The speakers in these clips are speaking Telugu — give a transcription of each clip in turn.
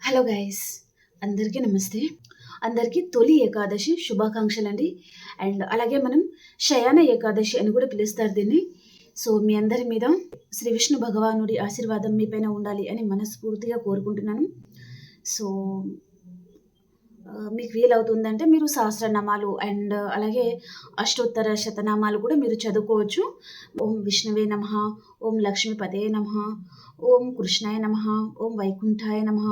హలో గైస్, అందరికీ నమస్తే. అందరికీ తొలి ఏకాదశి శుభాకాంక్షలండి. అండ్ అలాగే మనం శయన ఏకాదశి అని కూడా పిలుస్తారు దీన్ని. సో మీ అందరి మీద శ్రీ విష్ణు భగవానుడి ఆశీర్వాదం మీ పైన ఉండాలి అని మనస్ఫూర్తిగా కోరుకుంటున్నాను. సో మీకు వీలవుతుందంటే మీరు సహస్రనామాలు అండ్ అలాగే అష్టోత్తర శతనామాలు కూడా మీరు చదువుకోవచ్చు. ఓం విష్ణువే నమః, ఓం లక్ష్మీపదే నమః, ఓం కృష్ణాయ నమః, ఓం వైకుంఠాయ నమః,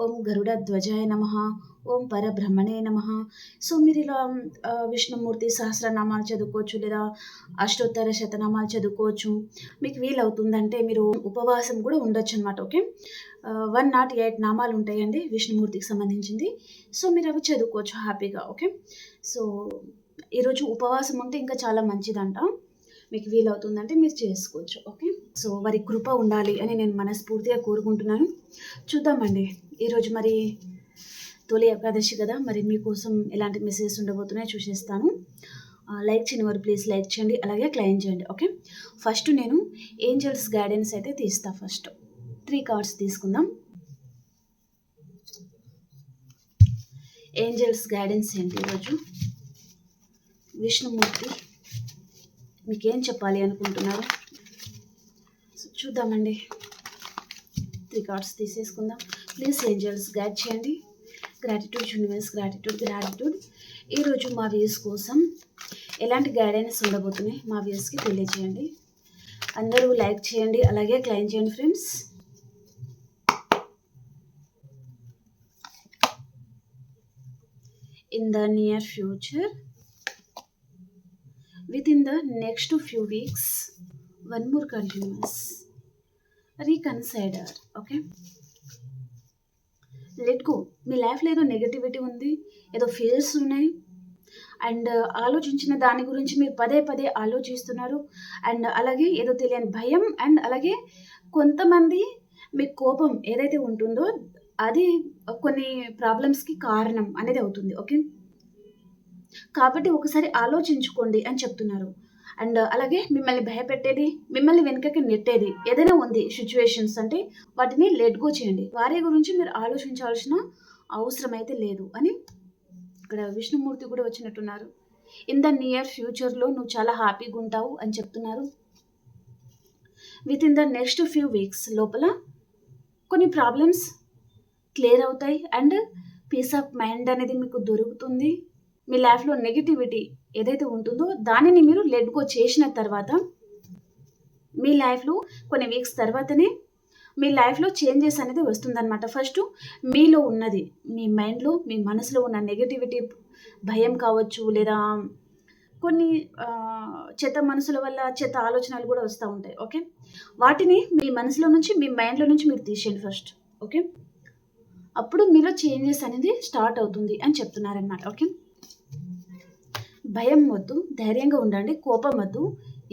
ఓం గరుడ ధ్వజాయ నమః, ఓం పరబ్రహ్మణే నమః. సో మీరు ఇలా విష్ణుమూర్తి సహస్రనామాలు చదువుకోవచ్చు, లేదా అష్టోత్తర శతనామాలు చదువుకోవచ్చు. మీకు వీలవుతుందంటే మీరు ఉపవాసం కూడా ఉండొచ్చు అనమాట. ఓకే, 108 నామాలు ఉంటాయండి విష్ణుమూర్తికి సంబంధించింది. సో మీరు అవి చదువుకోవచ్చు హ్యాపీగా. ఓకే, సో ఈరోజు ఉపవాసం ఉంటే ఇంకా చాలా మంచిదంట. మీకు వీలవుతుందంటే మీరు చేసుకోవచ్చు. ఓకే, సో వారి కృప ఉండాలి అని నేను మనస్ఫూర్తిగా కోరుకుంటున్నాను. చూద్దామండి ఈరోజు మరి తొలి ఏకాదశి కదా, మరి మీకోసం ఎలాంటి మెసేజెస్ ఉండబోతున్నాయో చూసేస్తాను. లైక్ చేయని వారు ప్లీజ్ లైక్ చేయండి, అలాగే క్లైమ్ చేయండి. ఓకే, ఫస్ట్ నేను ఏంజల్స్ గైడెన్స్ అయితే తీస్తా. ఫస్ట్ 3 కార్డ్స్ తీసుకుందాం. ఏంజల్స్ గైడెన్స్ ఏంటి ఈరోజు? విష్ణుమూర్తి మీకేం చెప్పాలి అనుకుంటున్నారు? చూద్దామండి. 3 కార్డ్స్ తీసేసుకుందాం. ప్లీజ్ ఏంజల్స్ గైడ్ చేయండి. Gratitude universe, gratitude. ఈరోజు మా వ్యూస్ కోసం ఎలాంటి గైడెన్స్ ఉండబోతున్నాయి మా వ్యూస్కి తెలియజేయండి. అందరూ లైక్ చేయండి, అలాగే క్లైమ్ చేయండి friends. In the near future, within the next few weeks, one more continuous reconsider. Okay, let go. మీ లైఫ్లో ఏదో నెగటివిటీ ఉంది, ఏదో ఫియర్స్ ఉన్నాయి, అండ్ ఆలోచించిన దాని గురించి మీరు పదే పదే ఆలోచిస్తున్నారు. అండ్ అలాగే ఏదో తెలియని భయం, అండ్ అలాగే కొంతమంది మీ కోపం ఏదైతే ఉంటుందో అది కొన్ని ప్రాబ్లమ్స్కి కారణం అనేది అవుతుంది. ఓకే, కాబట్టి ఒకసారి ఆలోచించుకోండి అని చెప్తున్నారు. అండ్ అలాగే మిమ్మల్ని భయపెట్టేది, మిమ్మల్ని వెనుకకి నెట్టేది ఏదైనా ఉంది సిచ్యువేషన్స్ అంటే వాటిని లెట్ గో చేయండి. వారి గురించి మీరు ఆలోచించాల్సిన అవసరం అయితే లేదు అని ఇక్కడ విష్ణుమూర్తి కూడా వచ్చినట్టున్నారు. ఇన్ ద నియర్ ఫ్యూచర్లో నువ్వు చాలా హ్యాపీగా ఉంటావు అని చెప్తున్నారు. With in the next few weeks లోపల కొన్ని ప్రాబ్లమ్స్ క్లియర్ అవుతాయి అండ్ పీస్ ఆఫ్ మైండ్ అనేది మీకు దొరుకుతుంది. మీ లైఫ్లో నెగిటివిటీ ఏదైతే ఉంటుందో దానిని మీరు లెట్ గో చేసిన తర్వాత మీ లైఫ్లో కొన్ని వీక్స్ తర్వాతనే మీ లైఫ్లో చేంజెస్ అనేది వస్తుందన్నమాట. ఫస్ట్ మీలో ఉన్నది, మీ మైండ్లో, మీ మనసులో ఉన్న నెగిటివిటీ, భయం కావచ్చు, లేదా కొన్ని చెత్త మనసుల వల్ల చెత్త ఆలోచనలు కూడా వస్తూ ఉంటాయి. ఓకే, వాటిని మీ మనసులో నుంచి, మీ మైండ్లో నుంచి మీరు తీసేయండి ఫస్ట్. ఓకే, అప్పుడు మీలో చేంజెస్ అనేది స్టార్ట్ అవుతుంది అని చెప్తున్నారనమాట. ఓకే, భయం వద్దు, ధైర్యంగా ఉండండి, కోపం వద్దు,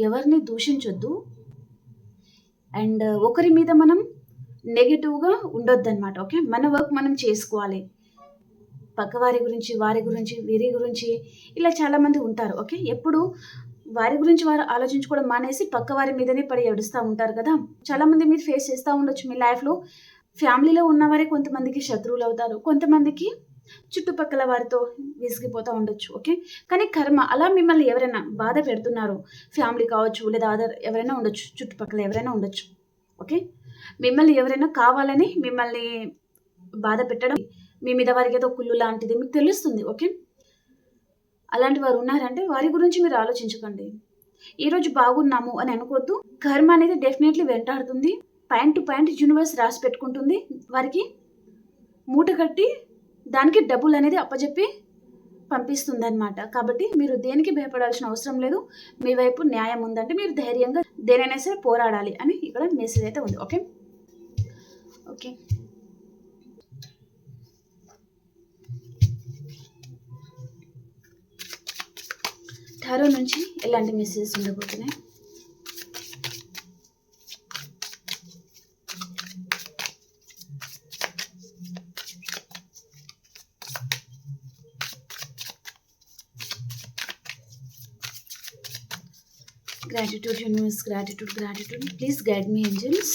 ఎవరిని దూషించొద్దు, అండ్ ఒకరి మీద మనం నెగిటివ్గా ఉండొద్దు అనమాట. ఓకే, మన వర్క్ మనం చేసుకోవాలి. పక్కవారి గురించి, వారి గురించి, వీరి గురించి ఇలా చాలామంది ఉంటారు. ఓకే, ఎప్పుడు వారి గురించి వారు ఆలోచించుకోవడం మానేసి పక్క వారి మీదనే పడి ఏడుస్తూ ఉంటారు కదా. చాలామంది మీరు ఫేస్ చేస్తూ ఉండొచ్చు మీ లైఫ్లో. ఫ్యామిలీలో ఉన్నవారే కొంతమందికి శత్రువులు అవుతారు, కొంతమందికి చుట్టుపక్కల వారితో విసిగిపోతూ ఉండొచ్చు. ఓకే, కానీ కర్మ అలా మిమ్మల్ని ఎవరైనా బాధ పెడుతున్నారు, ఫ్యామిలీ కావచ్చు, లేదా అదర్ ఎవరైనా ఉండొచ్చు, చుట్టుపక్కల ఎవరైనా ఉండొచ్చు. ఓకే, మిమ్మల్ని ఎవరైనా కావాలని మిమ్మల్ని బాధ పెట్టడం, మీ మీద వారికి ఏదో కుళ్ళు లాంటిది మీకు తెలుస్తుంది. ఓకే, అలాంటి వారు ఉన్నారంటే వారి గురించి మీరు ఆలోచించకండి. ఈరోజు బాగున్నాము అని అనుకోవద్దు. కర్మ అనేది డెఫినెట్లీ వెంటాడుతుంది. పాయింట్ టు పాయింట్ యూనివర్స్ రాసి పెట్టుకుంటుంది. వారికి మూట కట్టి దానికి డబ్బులు అనేది అప్పచెప్పి పంపిస్తుంది అనమాట. కాబట్టి మీరు దేనికి భయపడాల్సిన అవసరం లేదు. మీ వైపు న్యాయం ఉందంటే మీరు ధైర్యంగా దేనైనా సరే పోరాడాలి అని ఇక్కడ మెసేజ్ అయితే ఉంది. ఓకే ఓకే టారో నుంచి ఎలాంటి మెసేజెస్ ఉండబోతున్నాయి? Gratitude universe, gratitude. Please guide me angels.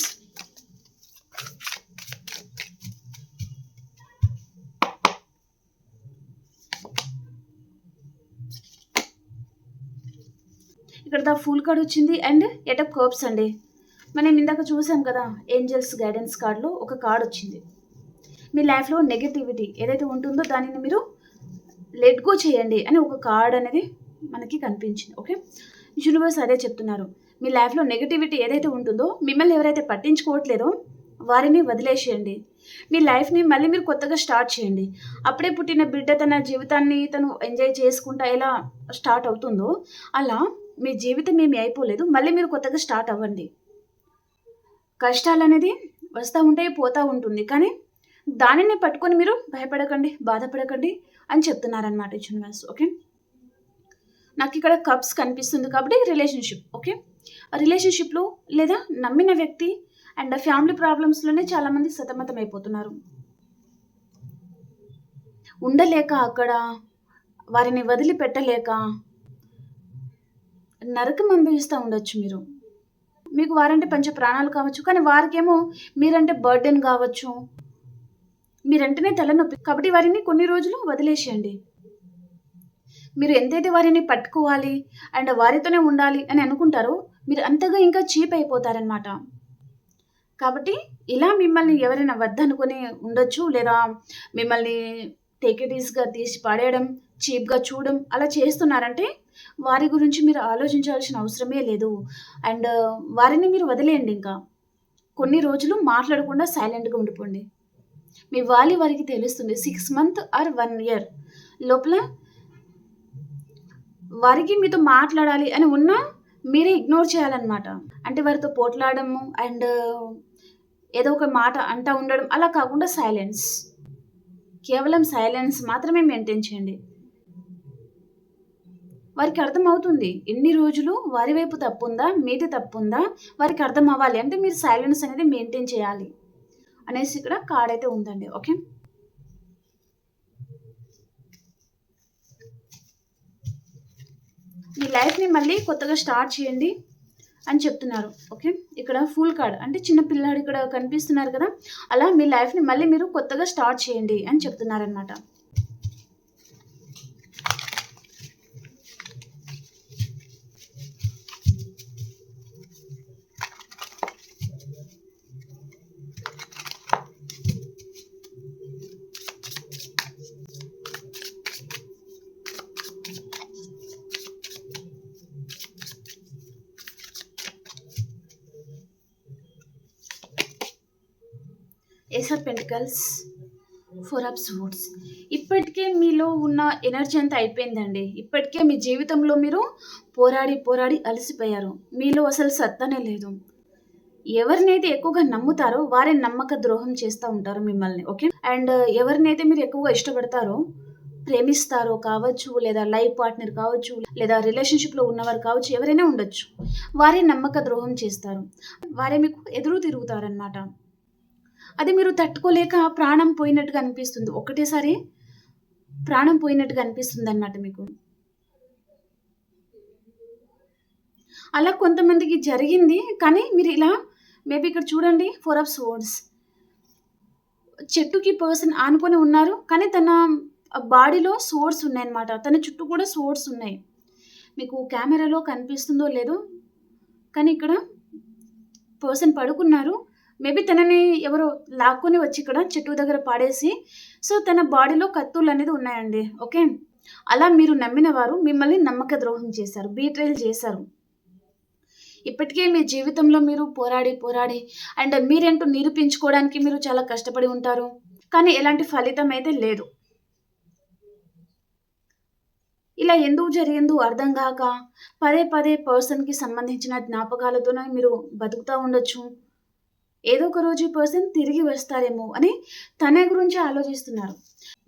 ఇక్కడ ద ఫుల్ కార్డ్ వచ్చింది అండ్ ఎట్ ఆఫ్ కర్బ్స్ అండి. మనం ఇందాక చూసాం కదా, ఏంజల్స్ గైడెన్స్ కార్డ్లో ఒక కార్డ్ వచ్చింది. మీ లైఫ్లో నెగటివిటీ ఏదైతే ఉంటుందో దానిని మీరు లెట్ గో చేయండి అని ఒక కార్డ్ అనేది మనకి కనిపించింది. ఓకే, యూనివర్స్ అదే చెప్తున్నారు. మీ లైఫ్లో నెగటివిటీ ఏదైతే ఉంటుందో, మిమ్మల్ని ఎవరైతే పట్టించుకోవట్లేదో వారిని వదిలేసేయండి. మీ లైఫ్ని మళ్ళీ మీరు కొత్తగా స్టార్ట్ చేయండి. అప్పుడే పుట్టిన బిడ్డ తన జీవితాన్ని తను ఎంజాయ్ చేసుకుంటా ఎలా స్టార్ట్ అవుతుందో అలా మీ జీవితం ఏమీ అయిపోలేదు. మళ్ళీ మీరు కొత్తగా స్టార్ట్ అవ్వండి. కష్టాలు అనేది వస్తూ ఉంటాయి, పోతూ ఉంటుంది, కానీ దానిని పట్టుకొని మీరు భయపడకండి, బాధపడకండి అని చెప్తున్నారనమాట యూనివర్స్. ఓకే, నాకు ఇక్కడ కప్స్ కనిపిస్తుంది కాబట్టి రిలేషన్షిప్. ఓకే, రిలేషన్షిప్లో లేదా నమ్మిన వ్యక్తి అండ్ ఫ్యామిలీ ప్రాబ్లమ్స్లోనే చాలామంది సతమతం అయిపోతున్నారు. ఉండలేక అక్కడ వారిని వదిలిపెట్టలేక నరకం అనుభవిస్తూ ఉండొచ్చు. మీకు వారంటే పంచ ప్రాణాలు కావచ్చు, కానీ వారికేమో మీరంటే బర్డెన్ కావచ్చు, మీరంటేనే తలనొప్పి. కాబట్టి వారిని కొన్ని రోజులు వదిలేసేయండి. మీరు ఎంతైతే వారిని పట్టుకోవాలి అండ్ వారితోనే ఉండాలి అని అనుకుంటారో మీరు అంతగా ఇంకా చీప్ అయిపోతారనమాట. కాబట్టి ఇలా మిమ్మల్ని ఎవరైనా వద్దనుకొని ఉండొచ్చు, లేదా మిమ్మల్ని టేక్ ఇట్ ఈస్గా తీసి పడేయడం, చీప్గా చూడడం అలా చేస్తున్నారంటే వారి గురించి మీరు ఆలోచించాల్సిన అవసరమే లేదు. అండ్ వారిని మీరు వదిలేయండి. ఇంకా కొన్ని రోజులు మాట్లాడకుండా సైలెంట్గా ఉండిపోండి. మీ వారికి తెలుస్తుంది. 6 months ఆర్ 1 year లోపల వారికి మీతో మాట్లాడాలి అని ఉన్నా మీరే ఇగ్నోర్ చేయాలన్నమాట. అంటే వారితో పోట్లాడము అండ్ ఏదో ఒక మాట అంటా ఉండడం అలా కాకుండా సైలెన్స్, కేవలం సైలెన్స్ మాత్రమే మెయింటైన్ చేయండి. వారికి అర్థమవుతుంది ఎన్ని రోజులు వారి వైపు తప్పుందా మీది తప్పుందా వారికి అర్థం అవ్వాలి అంటే మీరు సైలెన్స్ అనేది మెయింటైన్ చేయాలి అనేసి ఇక్కడ కార్డ్ అయితే ఉందండి. ఓకే, మీ లైఫ్ని మళ్ళీ కొత్తగా స్టార్ట్ చేయండి అని చెప్తున్నారు. ఓకే, ఇక్కడ ఫుల్ కార్డ్ అంటే చిన్న పిల్లాడు ఇక్కడ కనిపిస్తున్నారు కదా, అలా మీ లైఫ్ని మళ్ళీ మీరు కొత్తగా స్టార్ట్ చేయండి అని చెప్తున్నారనమాట. Ace of pentacles, 4 of swords. ఇప్పటికే మీలో ఉన్న ఎనర్జీ అంతా అయిపోయిందండి. ఇప్పటికే మీ జీవితంలో మీరు పోరాడి పోరాడి అలసిపోయారు. మీలో అసలు సత్తనే లేదు. ఎవరినైతే ఎక్కువగా నమ్ముతారో వారే నమ్మక ద్రోహం చేస్తూ ఉంటారు మిమ్మల్ని. ఓకే, అండ్ ఎవరినైతే మీరు ఎక్కువగా ఇష్టపడతారో, ప్రేమిస్తారో కావచ్చు, లేదా లైఫ్ పార్ట్నర్ కావచ్చు, లేదా రిలేషన్షిప్లో ఉన్నవారు కావచ్చు, ఎవరైనా ఉండొచ్చు, వారే నమ్మక ద్రోహం చేస్తారు. వారే మీకు ఎదురు తిరుగుతారనమాట. అది మీరు తట్టుకోలేక ప్రాణం పోయినట్టుగా అనిపిస్తుంది. ఒకటేసారి ప్రాణం పోయినట్టుగా అనిపిస్తుంది అన్నమాట మీకు. అలా కొంతమందికి జరిగింది. కానీ మీరు ఇలా మేబీ ఇక్కడ చూడండి, 4 of swords. చెట్టుకి పర్సన్ ఆనుకొని ఉన్నారు, కానీ తన బాడీలో స్వోర్డ్స్ ఉన్నాయన్నమాట. తన చుట్టూ కూడా స్వోర్డ్స్ ఉన్నాయి. మీకు కెమెరాలో కనిపిస్తుందో లేదో, కానీ ఇక్కడ పర్సన్ పడుకున్నారు. మేబీ తనని ఎవరో లాక్కొని వచ్చి ఇక్కడ చెట్టు దగ్గర పాడేసి, సో తన బాడీలో కత్తులు అనేది ఉన్నాయండి. ఓకే, అలా మీరు నమ్మిన వారు మిమ్మల్ని నమ్మక ద్రోహం చేశారు, బీట్రేల్ చేశారు. ఇప్పటికే మీ జీవితంలో మీరు పోరాడి పోరాడి అండ్ మీరేంటో నిరూపించుకోవడానికి మీరు చాలా కష్టపడి ఉంటారు, కానీ ఎలాంటి ఫలితం అయితే లేదు. ఇలా ఎందుకు జరిగిందో అర్థం కాక పదే పదే పర్సన్కి సంబంధించిన జ్ఞాపకాలతోనే మీరు బతుకుతూ ఉండొచ్చు. ఏదో ఒక రోజు ఈ పర్సన్ తిరిగి వస్తారేమో అని తన గురించి ఆలోచిస్తున్నారు.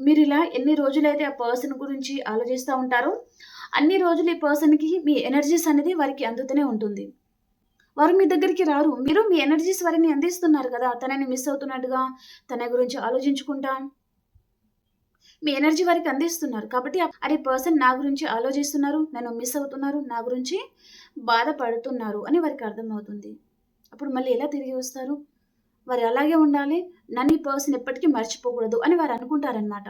మీరు ఇలా ఎన్ని రోజులైతే ఆ పర్సన్ గురించి ఆలోచిస్తూ ఉంటారో అన్ని రోజులు ఈ పర్సన్కి మీ ఎనర్జీస్ అనేది వారికి అందుతూనే ఉంటుంది. వారు మీ దగ్గరికి రారు, మీరు మీ ఎనర్జీస్ వారిని అందిస్తున్నారు కదా, తనని మిస్ అవుతున్నట్టుగా తన గురించి ఆలోచించుకుంటా మీ ఎనర్జీ వారికి అందిస్తున్నారు. కాబట్టి అరే పర్సన్ నా గురించి ఆలోచిస్తున్నారు, నన్ను మిస్ అవుతున్నారు, నా గురించి బాధపడుతున్నారు అని వారికి అర్థమవుతుంది. అప్పుడు మళ్ళీ ఎలా తిరిగి వస్తారు? వారు అలాగే ఉండాలి, నన్ను ఈ పర్సన్ ఎప్పటికీ మర్చిపోకూడదు అని వారు అనుకుంటారనమాట.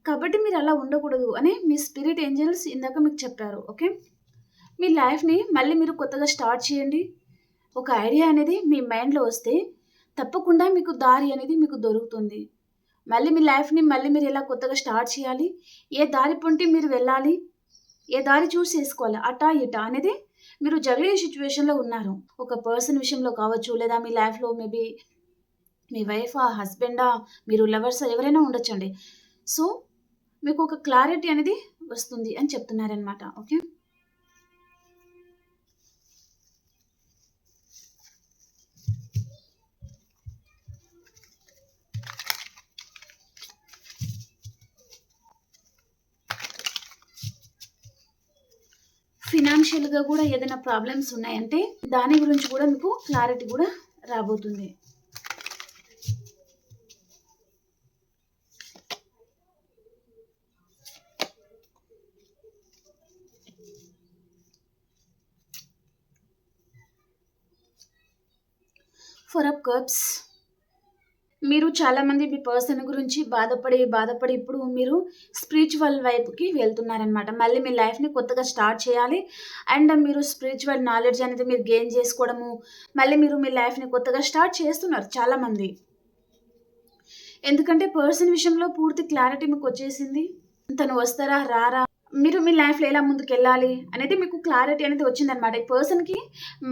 కాబట్టి మీరు అలా ఉండకూడదు అని మీ స్పిరిట్ ఏంజల్స్ ఇందాక మీకు చెప్పారు. ఓకే, మీ లైఫ్‌ని మళ్ళీ మీరు కొత్తగా స్టార్ట్ చేయండి. ఒక ఐడియా అనేది మీ మైండ్‌లో వస్తే తప్పకుండా మీకు దారి అనేది మీకు దొరుకుతుంది. మళ్ళీ మీ లైఫ్‌ని మళ్ళీ మీరు ఎలా కొత్తగా స్టార్ట్ చేయాలి? ఏ దారి పొంటి మీరు వెళ్ళాలి? ఏ దారి చూస్ చేసుకోవాలి? అటా, ఇటా అనేది మీరు జరిగే సిట్యుయేషన్‌లో ఉన్నారు. ఒక పర్సన్ విషయంలో కావచ్చు, లేదా మీ లైఫ్‌లో మేబీ మీ వైఫా, హస్బెండా, మీరు లవర్సా ఎవరైనా ఉండొచ్చండి. సో, మీకు ఒక క్లారిటీ అనేది వస్తుంది అని చెప్తున్నారనమాట. ఓకే. ఫినాన్షియల్‌గా గూడా ఏదైనా ప్రాబ్లమ్స్ ఉన్నాయంటే, దాని గురించి గూడా మీకు క్లారిటీ గూడా రాబోతుంది. Four of cups. మీరు చాలామంది మీ పర్సన్ గురించి బాధపడి ఇప్పుడు మీరు స్పిరిచువల్ వైపుకి వెళ్తున్నారనమాట. మళ్ళీ మీ లైఫ్‌ని కొత్తగా స్టార్ట్ చేయాలి. అండ్ మీరు స్పిరిచువల్ నాలెడ్జ్ అనేది మీరు గెయిన్ చేసుకోవడము, మళ్ళీ మీరు మీ లైఫ్‌ని కొత్తగా స్టార్ట్ చేస్తున్నారు చాలామంది. ఎందుకంటే పర్సన్ విషయంలో పూర్తి క్లారిటీ మీకొచ్చేసింది. తను వస్తారా? రారా? మీరు మీ లైఫ్‌లో ఎలా ముందుకెళ్ళాలి అనేది మీకు క్లారిటీ అనేది వచ్చిందనమాట. ఈ పర్సన్‌కి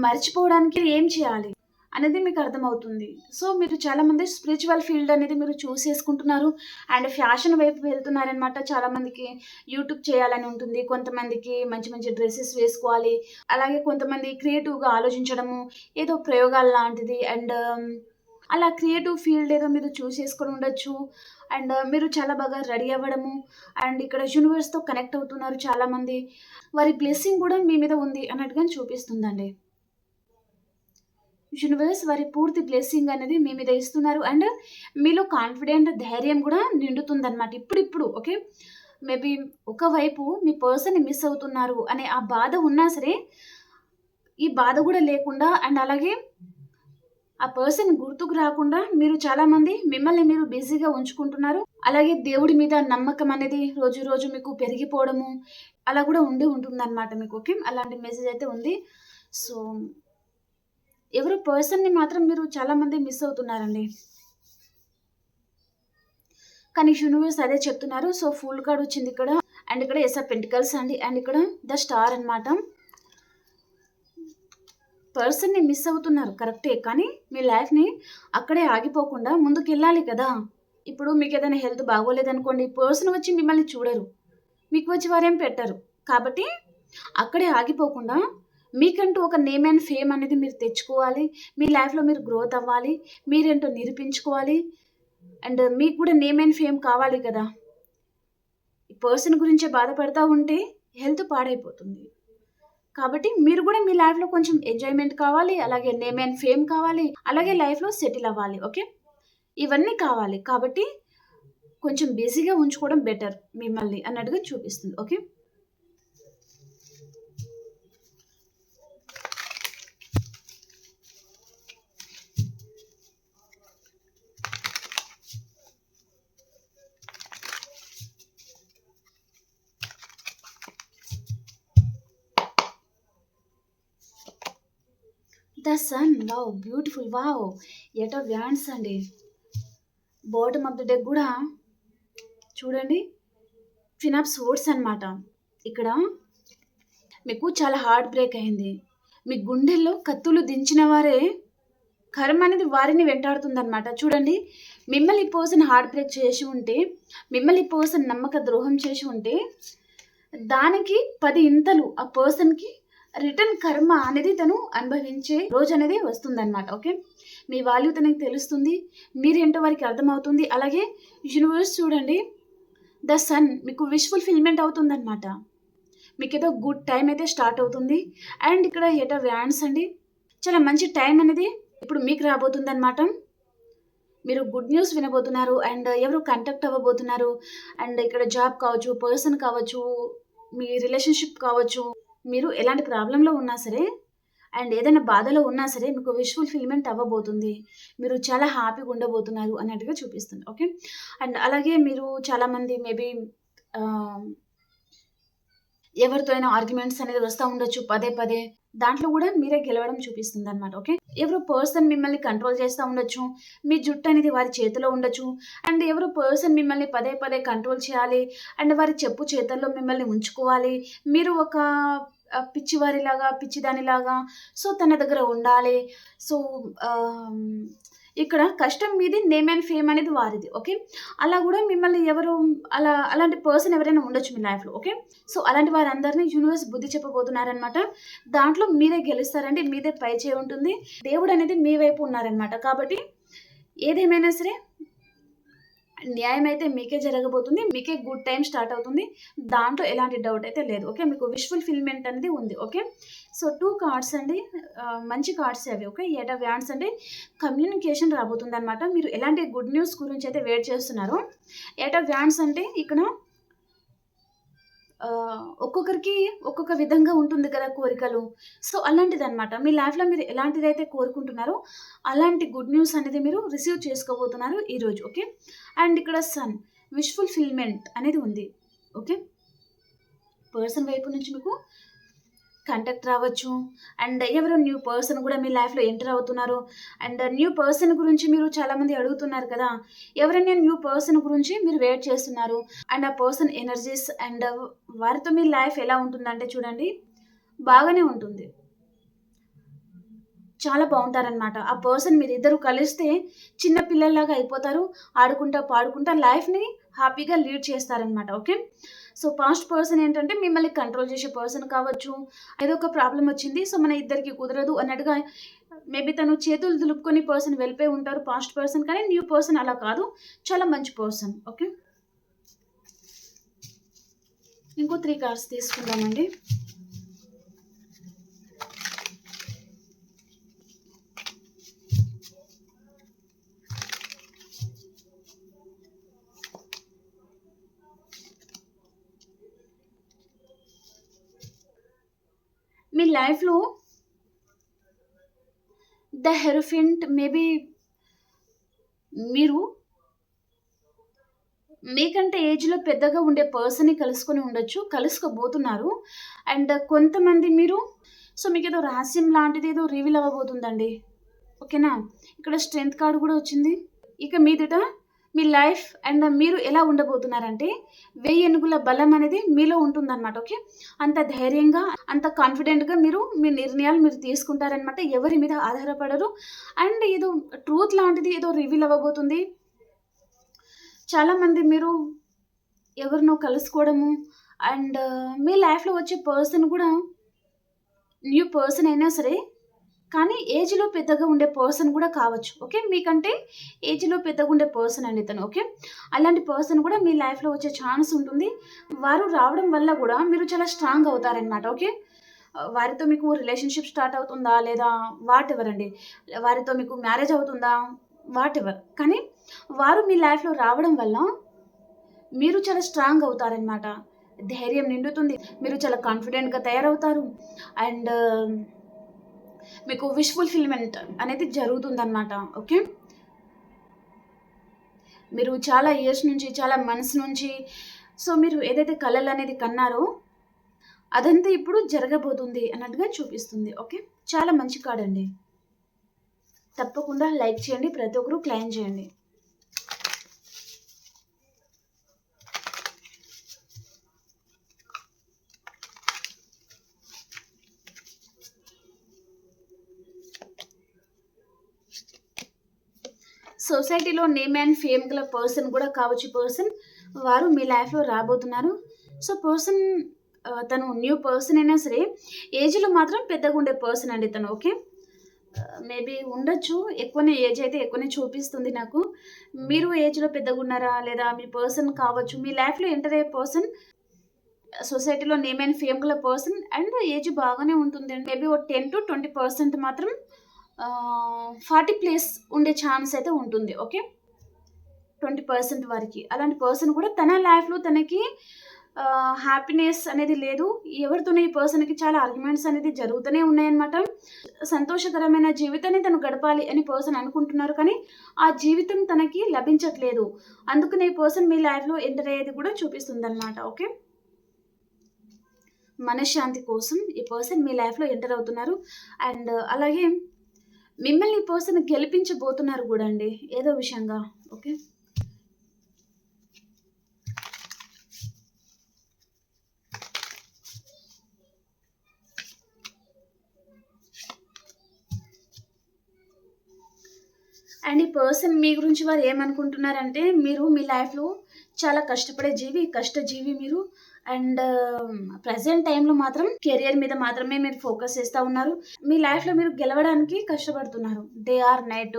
మర్చిపోవడానికి ఏం చేయాలి అనేది మీకు అర్థమవుతుంది. సో, మీరు చాలామంది స్పిరిచువల్ ఫీల్డ్ అనేది మీరు చూజ్ చేసుకుంటున్నారు. అండ్ ఫ్యాషన్ వైపు వెళ్తున్నారనమాట. చాలామందికి యూట్యూబ్ చేయాలని ఉంటుంది. కొంతమందికి మంచి మంచి డ్రెసెస్ వేసుకోవాలి. అలాగే కొంతమంది క్రియేటివ్‌గా ఆలోచించడము, ఏదో ప్రయోగాలు లాంటిది అండ్ అలా క్రియేటివ్ ఫీల్డ్ ఏదో మీరు చూస్ చేసుకొని ఉండొచ్చు. అండ్ మీరు చాలా బాగా రెడీ అవ్వడము అండ్ ఇక్కడ యూనివర్స్‌తో కనెక్ట్ అవుతున్నారు చాలామంది. వారి బ్లెస్సింగ్ కూడా మీ మీద ఉంది అన్నట్టుగా చూపిస్తుందండి. యూనివర్స్ వారి పూర్తి బ్లెస్సింగ్ అనేది మీ మీద ఇస్తున్నారు. అండ్ మీలో కాన్ఫిడెంట్, ధైర్యం కూడా నిండుతుందనమాట. ఇప్పుడిప్పుడు ఓకే. మేబీ ఒకవైపు మీ పర్సన్‌ని మిస్ అవుతున్నారు అనే ఆ బాధ ఉన్నా సరే, ఈ బాధ కూడా లేకుండా అండ్ అలాగే ఆ పర్సన్ గుర్తుకు రాకుండా మీరు చాలామంది మిమ్మల్ని మీరు బిజీగా ఉంచుకుంటున్నారు. అలాగే దేవుడి మీద నమ్మకం అనేది రోజు రోజు మీకు పెరిగిపోవడము అలా కూడా ఉంటుందన్నమాట మీకు. ఓకే. అలాంటి మెసేజ్ అయితే ఉంది. సో, ఎవరో పర్సన్‌ని మాత్రం మీరు చాలామంది మిస్ అవుతున్నారండి. కానీ యూనివర్స్ అదే చెప్తున్నారు. సో, ఫుల్ కార్డ్ వచ్చింది ఇక్కడ. అండ్ ఇక్కడ ఏస్ ఆఫ్ పెంటికల్స్ అండి. అండ్ ఇక్కడ ద స్టార్ అన్నమాట. పర్సన్‌ని మిస్ అవుతున్నారు కరెక్టే. కానీ మీ లైఫ్‌ని అక్కడే ఆగిపోకుండా ముందుకెళ్ళాలి కదా! ఇప్పుడు మీకేదైనా హెల్త్ బాగోలేదనుకోండి, పర్సన్ వచ్చి మిమ్మల్ని చూడరు. మీకు వచ్చి వారేం పెట్టరు. కాబట్టి అక్కడే ఆగిపోకుండా మీకంటూ ఒక నేమ్ అండ్ ఫేమ్ అనేది మీరు తెచ్చుకోవాలి. మీ లైఫ్‌లో మీరు గ్రోత్ అవ్వాలి. మీరేంటో నిరూపించుకోవాలి. అండ్ మీకు కూడా నేమ్ అండ్ ఫేమ్ కావాలి కదా! ఈ పర్సన్ గురించే బాధపడతా ఉంటే హెల్త్ పాడైపోతుంది. కాబట్టి మీరు కూడా మీ లైఫ్‌లో కొంచెం ఎంజాయ్‌మెంట్ కావాలి. అలాగే నేమ్ అండ్ ఫేమ్ కావాలి. అలాగే లైఫ్‌లో సెటిల్ అవ్వాలి. ఓకే. ఇవన్నీ కావాలి. కాబట్టి కొంచెం బిజీగా ఉంచుకోవడం బెటర్ మిమ్మల్ని అన్నట్టుగా చూపిస్తుంది. Okay. The sun. Wow! Beautiful. Wow! Eight of wands అండి. బాటమ్ ఆఫ్ ద డెక్ గూడా చూడండి. క్వీన్ ఆఫ్ సోర్డ్స్ అన్నమాట. ఇక్కడ మీకు చాలా హార్ట్ బ్రేక్ అయింది. మీ గుండెల్లో కత్తులు దించిన వారే కర్మ అనేది వారిని వెంటాడుతుందన్నమాట. చూడండి, మిమ్మల్ని ఈ పర్సన్ హార్ట్ బ్రేక్ చేసి ఉంటే, మిమ్మల్ని ఈ పర్సన్ నమ్మక ద్రోహం చేసి ఉంటే, దానికి 10 ఇంతలు ఆ పర్సన్‌కి రిటర్న్ కర్మ అనేది తను అనుభవించే రోజనేది వస్తుందన్నమాట. ఓకే. మీ వాల్యూ తనకి తెలుస్తుంది. మీరేంటో వారికి అర్థమవుతుంది. అలాగే యూనివర్స్ చూడండి, ద సన్ మీకు విష్ ఫుల్‌ఫిల్‌మెంట్ అవుతుందన్నమాట. మీకేదో గుడ్ టైమ్ అయితే స్టార్ట్ అవుతుంది. అండ్ ఇక్కడ ఎయిట్ ఆఫ్ వ్యాండ్స్ అండి. చాలా మంచి టైం అనేది ఇప్పుడు మీకు రాబోతుందన్నమాట. మీరు గుడ్ న్యూస్ వినబోతున్నారు. అండ్ ఎవరు కాంటాక్ట్ అవ్వబోతున్నారు. అండ్ ఇక్కడ జాబ్ కావచ్చు, పర్సన్ కావచ్చు, మీ రిలేషన్‌షిప్ కావచ్చు. మీరు ఎలాంటి ప్రాబ్లమ్‌లో ఉన్నా సరే అండ్ ఏదైనా బాధలో ఉన్నా సరే మీకు విష్ ఫుల్‌ఫిల్‌మెంట్ అవ్వబోతుంది. మీరు చాలా హ్యాపీగా ఉండబోతున్నారు అన్నట్టుగా చూపిస్తుంది. ఓకే. అండ్ అలాగే మీరు చాలామంది మేబీ ఆహ్, ఎవరితో అయినా ఆర్గ్యుమెంట్స్ అనేది వస్తూ ఉండొచ్చు పదే పదే. దాంట్లో కూడా మీరే గెలవడం చూపిస్తుంది అనమాట. ఓకే. ఎవరో పర్సన్ మిమ్మల్ని కంట్రోల్ చేస్తూ ఉండొచ్చు. మీ జుట్టు అనేది వారి చేతిలో ఉండొచ్చు. అండ్ ఎవరో పర్సన్ మిమ్మల్ని పదే పదే కంట్రోల్ చేయాలి. అండ్ వారి చెప్పు చేతల్లో మిమ్మల్ని ఉంచుకోవాలి. మీరు ఒక పిచ్చివారిలాగా, పిచ్చిదానిలాగా సో తన దగ్గర ఉండాలి. సో ఆహ్, ఇక్కడ కష్టం మీది, నేమ్ అండ్ ఫేమ్ అనేది వారిది. ఓకే. అలా గూడా మిమ్మల్ని ఎవరు అలాంటి పర్సన్ ఎవరైనా ఉండొచ్చు మీ లైఫ్‌లో. ఓకే. సో అలాంటి వారందరిని యూనివర్స్ బుద్ధి చెప్పబోతున్నారనమాట. దాంట్లో మీరే గెలుస్తారండి. మీదే పై చేయి ఉంటుంది. దేవుడనేది మీ వైపు ఉన్నారనమాట. కాబట్టి ఏదేమైనా సరే న్యాయం అయితే మీకే జరగబోతుంది. మీకే గుడ్ టైమ్ స్టార్ట్ అవుతుంది. దాంట్లో ఎలాంటి డౌట్ అయితే లేదు. ఓకే. మీకు విష్ ఫుల్‌ఫిల్‌మెంట్ అనేది ఉంది. ఓకే. సో 2 కార్డ్స్ అండి. మంచి కార్డ్సే అవి. ఓకే. ఎయిట్ ఆఫ్ వ్యాండ్స్ అంటే కమ్యూనికేషన్ రాబోతుందనమాట. మీరు ఎలాంటి గుడ్ న్యూస్ గురించి అయితే వెయిట్ చేస్తున్నారో, ఎయిట్ ఆఫ్ వ్యాండ్స్ అంటే ఇక్కడ ఒక్కొక్కరికి ఒక్కొక్క విధంగా ఉంటుంది కదా కోరికలు. సో అలాంటిదనమాట. మీ లైఫ్‌లో మీరు ఎలాంటిదైతే కోరుకుంటున్నారో, అలాంటి గుడ్ న్యూస్ అనేది మీరు రిసీవ్ చేసుకోబోతున్నారు ఈరోజు. ఓకే. అండ్ ఇక్కడ సన్ విష్ ఫుల్‌ఫిల్‌మెంట్ అనేది ఉంది. ఓకే. పర్సన్ వైపు నుంచి మీకు కాంటాక్ట్ రావచ్చు. అండ్ ఎవరో న్యూ పర్సన్ కూడా మీ లైఫ్‌లో ఎంటర్ అవుతున్నారు. అండ్ న్యూ పర్సన్ గురించి మీరు చాలామంది అడుగుతున్నారు కదా! ఎవరైనా న్యూ పర్సన్ గురించి మీరు వెయిట్ చేస్తున్నారు. అండ్ ఆ పర్సన్ ఎనర్జీస్ అండ్ వారితో మీ లైఫ్ ఎలా ఉంటుందంటే చూడండి, బాగానే ఉంటుంది. చాలా బావుంటారనమాట. ఆ పర్సన్ మీరిద్దరూ కలిస్తే చిన్న పిల్లల్లాగా అయిపోతారు. ఆడుకుంటా, పాడుకుంటా లైఫ్‌ని హ్యాపీగా లీడ్ చేస్తారనమాట. ఓకే. సో, పాస్ట్ పర్సన్ ఏంటంటే మిమ్మల్ని కంట్రోల్ చేసే పర్సన్ కావచ్చు. ఏదో ఒక ప్రాబ్లమ్ వచ్చింది. సో, మన ఇద్దరికీ కుదరదు అన్నట్టుగా మేబీ తను చేతులు దులుపుకొని పర్సన్ వెళ్ళిపోయి ఉంటారు పాస్ట్ పర్సన్. కానీ న్యూ పర్సన్ అలా కాదు. చాలా మంచి పర్సన్. ఓకే. ఇంకో 3 కార్డ్స్ తీసుకుందామండి. మీ లైఫ్‌లో ద హెరోఫెంట్ మేబీ మీరు మీకంటే ఏజ్‌లో పెద్దగా ఉండే పర్సన్‌ని కలుసుకొని ఉండొచ్చు. కలుసుకోబోతున్నారు. అండ్ కొంతమంది మీరు సో, మీకేదో రహస్యం లాంటిదేదో రివీల్ అవ్వబోతుందండి. ఓకేనా? ఇక్కడ స్ట్రెంత్ కార్డ్ గూడా వచ్చింది. ఇక మీదట మీ లైఫ్ అండ్ మీరు ఎలా ఉండబోతున్నారంటే, 1000 ఏనుగుల బలం అనేది మీలో ఉంటుందనమాట. ఓకే. అంత ధైర్యంగా, అంత కాన్ఫిడెంట్‌గా మీరు మీ నిర్ణయాలు మీరు తీసుకుంటారనమాట. ఎవరి మీద ఆధారపడరు. అండ్ ఏదో ట్రూత్ లాంటిది ఏదో రివీల్ అవ్వబోతుంది. చాలామంది మీరు ఎవరినో కలుసుకోవడము అండ్ మీ లైఫ్‌లో వచ్చే పర్సన్ గూడా న్యూ పర్సన్ అయినా సరే, కానీ ఏజ్‌లో పెద్దగా ఉండే పర్సన్ గూడా కావచ్చు. ఓకే. మీకంటే ఏజ్‌లో పెద్దగా ఉండే పర్సన్ అండి తను. ఓకే. అలాంటి పర్సన్ గూడా మీ లైఫ్‌లో వచ్చే ఛాన్స్ ఉంటుంది. వారు రావడం వల్ల గూడా మీరు చాలా స్ట్రాంగ్ అవుతారనమాట. ఓకే. వారితో మీకు రిలేషన్‌షిప్ స్టార్ట్ అవుతుందా? లేదా వాటెవర్ అండి. వారితో మీకు మ్యారేజ్ అవుతుందా? వాటెవర్. కానీ వారు మీ లైఫ్‌లో రావడం వల్ల మీరు చాలా స్ట్రాంగ్ అవుతారనమాట. ధైర్యం నిండుతుంది. మీరు చాలా కాన్ఫిడెంట్‌గా తయారవుతారు. అండ్ మీకు విష్ ఫుల్‌ఫిల్‌మెంట్ అనేది జరుగుతుందనమాట. ఓకే. మీరు చాలా ఇయర్స్ నుంచి, చాలా మంత్స్ నుంచి సో, మీరు ఏదైతే కలలనేది కన్నారో, అదంతా ఇప్పుడు జరగబోతుంది అన్నట్టుగా చూపిస్తుంది. ఓకే. చాలా మంచి కార్డ్ అండి. తప్పకుండా లైక్ చేయండి. ప్రతి ఒక్కరు క్లెయిమ్ చేయండి. సొసైటీలో నేమ్ అండ్ ఫేమ్ గల పర్సన్ కూడా కావచ్చు పర్సన్. వారు మీ లైఫ్‌లో రాబోతున్నారు. సో, పర్సన్ తను న్యూ పర్సన్ అయినా సరే, ఏజ్‌లో మాత్రం పెద్దగుండే పర్సన్ అండి తను. ఓకే. మేబీ ఉండొచ్చు. ఎక్కువనే ఏజ్ అయితే ఎక్కువనే చూపిస్తుంది నాకు. మీరు ఏజ్‌లో పెద్దగున్నారా? లేదా మీ పర్సన్ కావచ్చు. మీ లైఫ్‌లో ఎంటర్ అయ్యే పర్సన్ సొసైటీలో నేమ్ అండ్ ఫేమ్ గల పర్సన్ అండ్ ఏజ్ బాగానే ఉంటుందండి. మేబీ ఓ 10-20% మాత్రం 40 ప్లస్ ఉండే ఛాన్స్ అయితే ఉంటుంది. ఓకే. 20% వరకి. అలాంటి పర్సన్ కూడా తన లైఫ్‌లో తనకి హ్యాపీనెస్ అనేది లేదు. ఎవరితోనో ఈ పర్సన్‌కి చాలా ఆర్గ్యుమెంట్స్ అనేది జరుగుతూనే ఉన్నాయన్నమాట. సంతోషకరమైన జీవితాన్ని తను గడపాలి అని పర్సన్ అనుకుంటున్నారు. కానీ ఆ జీవితం తనకి లభించట్లేదు. అందుకనే ఈ పర్సన్ మీ లైఫ్‌లో ఎంటర్ అయ్యేది కూడా చూపిస్తుందన్నమాట. ఓకే. మనశ్శాంతి కోసం ఈ పర్సన్ మీ లైఫ్లో ఎంటర్ అవుతున్నారు. అండ్ అలాగే మిమ్మల్ని ఈ పర్సన్ గెలిపించబోతున్నారు కూడా అండి ఏదో విషయంగా. ఓకే, అండ్ ఈ పర్సన్ మీ గురించి వారు ఏమనుకుంటున్నారంటే, మీరు మీ లైఫ్లో చాలా కష్టపడే జీవి, కష్టజీవి మీరు. అండ్ ప్రజెంట్ టైంలో మాత్రం కెరియర్ మీద మాత్రమే మీరు ఫోకస్ చేస్తూ ఉన్నారు. మీ లైఫ్లో మీరు గెలవడానికి కష్టపడుతున్నారు డే ఆర్ నైట్.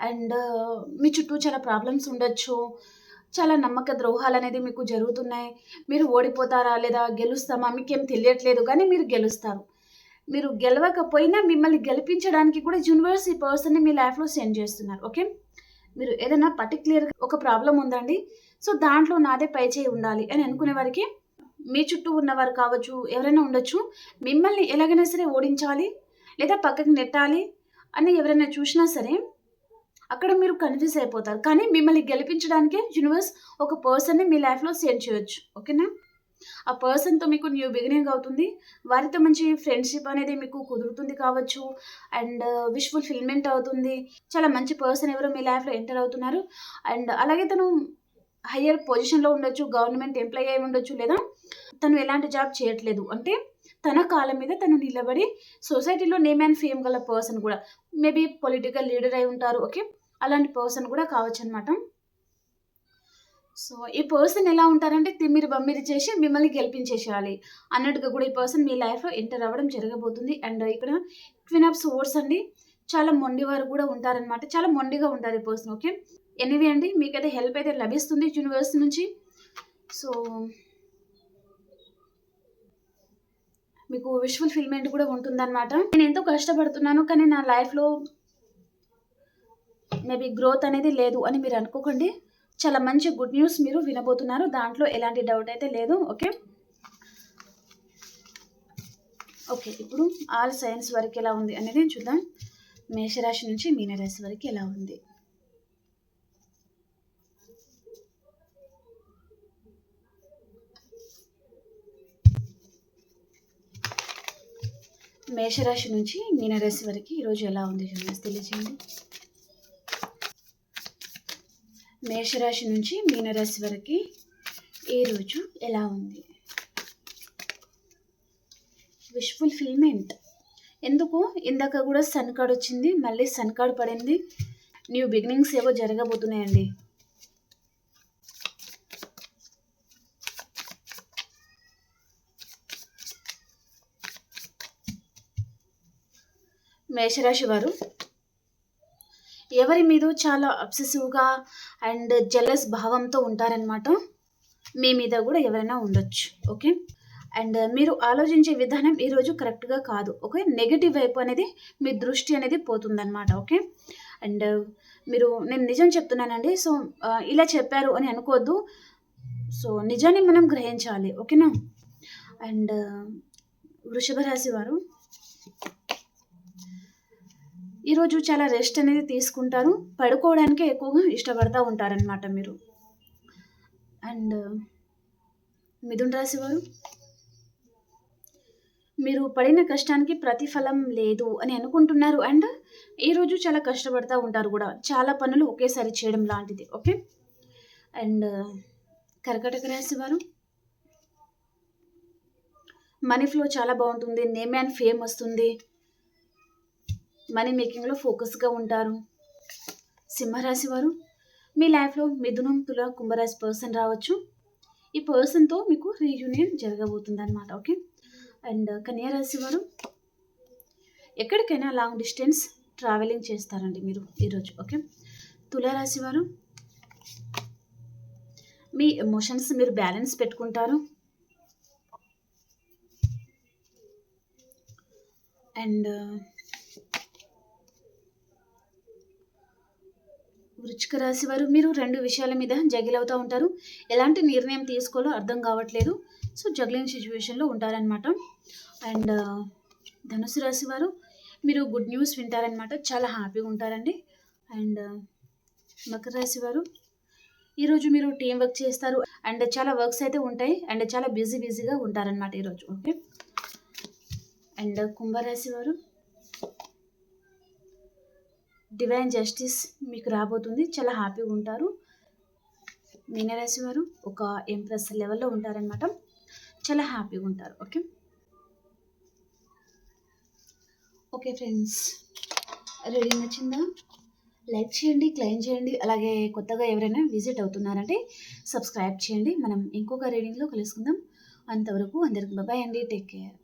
అండ్ మీ చుట్టూ చాలా ప్రాబ్లమ్స్ ఉండొచ్చు, చాలా నమ్మక ద్రోహాలు అనేది మీకు జరుగుతున్నాయి. మీరు ఓడిపోతారా లేదా గెలుస్తామా మీకేం తెలియట్లేదు, కానీ మీరు గెలుస్తారు. మీరు గెలవకపోయినా మిమ్మల్ని గెలిపించడానికి కూడా యూనివర్స్ ఈ పర్సన్ని మీ లైఫ్లో సెండ్ చేస్తున్నారు. ఓకే, మీరు ఏదైనా పర్టిక్యులర్గా ఒక ప్రాబ్లం ఉందండి, సో దాంట్లో నాదే పై చేయి ఉండాలి అని అనుకునే వారికి, మీ చుట్టూ ఉన్నవారు కావచ్చు, ఎవరైనా ఉండొచ్చు, మిమ్మల్ని ఎలాగైనా సరే ఓడించాలి లేదా పక్కకి నెట్టాలి అని ఎవరైనా చూసినా సరే అక్కడ మీరు కన్ఫ్యూజ్ అయిపోతారు. కానీ మిమ్మల్ని గెలిపించడానికే యూనివర్స్ ఒక పర్సన్ని మీ లైఫ్లో సెండ్ చేయొచ్చు. ఓకేనా, ఆ పర్సన్తో మీకు న్యూ బిగినింగ్ అవుతుంది. వారితో మంచి ఫ్రెండ్షిప్ అనేది మీకు కుదురుతుంది కావచ్చు. అండ్ విష్ ఫుల్ఫిల్మెంట్ అవుతుంది. చాలా మంచి పర్సన్ ఎవరో మీ లైఫ్లో ఎంటర్ అవుతున్నారు. అండ్ అలాగే తను హయ్యర్ పొజిషన్లో ఉండొచ్చు, గవర్నమెంట్ ఎంప్లాయీ అయి ఉండొచ్చు, లేదా తను ఎలాంటి జాబ్ చేయట్లేదు, అంటే తన కాలం మీద తను నిలబడి సొసైటీలో నేమ్ అండ్ ఫేమ్ గల పర్సన్ కూడా, మేబీ పొలిటికల్ లీడర్ అయి ఉంటారు. ఓకే, అలాంటి పర్సన్ కూడా కావచ్చు అనమాట. సో ఈ పర్సన్ ఎలా ఉంటారంటే తిమ్మిరి బమ్మిరి చేసి మిమ్మల్ని గెలిపించేసేయాలి అన్నట్టుగా కూడా ఈ పర్సన్ మీ లైఫ్లో ఎంటర్ అవ్వడం జరగబోతుంది. అండ్ ఇక్కడ క్వీన్ ఆఫ్ సోర్స్ అండి, చాలా మొండివారు కూడా ఉంటారనమాట, చాలా మొండిగా ఉంటారు ఈ పర్సన్. ఓకే, ఎనీవే అండి, మీకైతే హెల్ప్ అయితే లభిస్తుంది యూనివర్స్ నుంచి. సో మీకు విష్ ఫుల్ఫిల్మెంట్ కూడా ఉంటుందన్నమాట. నేను ఎంతో కష్టపడుతున్నాను కానీ నా లైఫ్లో మేబీ గ్రోత్ అనేది లేదు అని మీరు అనుకోకండి. చాలా మంచి గుడ్ న్యూస్ మీరు వినబోతున్నారు, దాంట్లో ఎలాంటి డౌట్ అయితే లేదు. ఓకే ఓకే, ఇప్పుడు ఆల్ సైన్స్ వరకు ఎలా ఉంది అనేది చూద్దాం. మేషరాశి నుంచి మీనరాశి వరకు ఎలా ఉంది. మేషరాశి నుంచి మీనరాశి వరకు ఈరోజు ఎలా ఉంది తెలియజేయండి. మేషరాశి నుంచి మీనరాశి వరకు ఈరోజు ఎలా ఉంది. Wish fulfilment. ఎందుకు ఇందాక కూడా సన్ కార్డ్ వచ్చింది, మళ్ళీ సన్ కార్డ్ పడింది. న్యూ బిగినింగ్స్ ఏవో జరగబోతున్నాయండి. మేషరాశి వారు ఎవరి మీద చాలా అబ్సెసివ్గా అండ్ జెలస్ భావంతో ఉంటారనమాట. మీ మీద కూడా ఎవరైనా ఉండొచ్చు. ఓకే, అండ్ మీరు ఆలోచించే విధానం ఈరోజు కరెక్ట్గా కాదు. ఓకే, నెగిటివ్ వైపు అనేది మీ దృష్టి అనేది పోతుందన్నమాట. ఓకే, అండ్ నేను నిజం చెప్తున్నానండి, సో ఇలా చెప్పారు అని అనుకోవద్దు. సో నిజాన్ని మనం గ్రహించాలి. ఓకేనా. అండ్ వృషభ రాశి వారు ఈరోజు చాలా రెస్ట్ అనేది తీసుకుంటారు, పడుకోవడానికే ఎక్కువగా ఇష్టపడతా ఉంటారనమాట మీరు. అండ్ మిథున రాశి వారు మీరు పడిన కష్టానికి ప్రతిఫలం లేదు అని అనుకుంటున్నారు. అండ్ ఈరోజు చాలా కష్టపడతా ఉంటారు కూడా, చాలా పనులు ఒకేసారి చేయడం లాంటిది. ఓకే, అండ్ కర్కాటక రాశి వారు మనీ ఫ్లో చాలా బాగుంటుంది, నేమ్ అండ్ ఫేమ్ వస్తుంది, మనీ మేకింగ్లో ఫోకస్గా ఉంటారు. సింహరాశి వారు మీ లైఫ్లో మిథునం, తుల, కుంభరాశి పర్సన్ రావచ్చు. ఈ పర్సన్తో మీకు రీయూనియన్ జరగబోతుంది అనమాట. ఓకే, అండ్ కన్యారాశి వారు ఎక్కడికైనా లాంగ్ డిస్టెన్స్ ట్రావెలింగ్ చేస్తారండి మీరు ఈరోజు. ఓకే, తులారాశి వారు మీ ఎమోషన్స్ మీరు బ్యాలెన్స్ పెట్టుకుంటారు. అండ్ వృశ్చిక రాశి వారు మీరు రెండు విషయాల మీద జగిల్ అవుతూ ఉంటారు, ఎలాంటి నిర్ణయం తీసుకోవాలో అర్థం కావట్లేదు, సో జగ్లింగ్ సిచ్యువేషన్లో ఉంటారనమాట. అండ్ ధనుసు రాశి వారు మీరు గుడ్ న్యూస్ వింటారనమాట, చాలా హ్యాపీగా ఉంటారండి. అండ్ మకర రాశి వారు ఈరోజు మీరు టీం వర్క్ చేస్తారు అండ్ చాలా వర్క్స్ అయితే ఉంటాయి అండ్ చాలా బిజీగా ఉంటారనమాట ఈరోజు. ఓకే. అండ్ కుంభరాశి వారు డివైన్ జస్టిస్ మీకు రాబోతుంది, చాలా హ్యాపీగా ఉంటారు. మీనరాశి వారు ఒక ఎంప్రెస్ లెవెల్లో ఉంటారనమాట, చాలా హ్యాపీగా ఉంటారు. ఓకే. ఓకే ఫ్రెండ్స్, రీడింగ్ నచ్చిందా? లైక్ చేయండి, క్లెయిమ్ చేయండి. అలాగే కొత్తగా ఎవరైనా విజిట్ అవుతున్నారంటే సబ్స్క్రైబ్ చేయండి. మనం ఇంకొక రీడింగ్లో కలుసుకుందాం. అంతవరకు అందరికి బాయ్ అండి, టేక్ కేర్.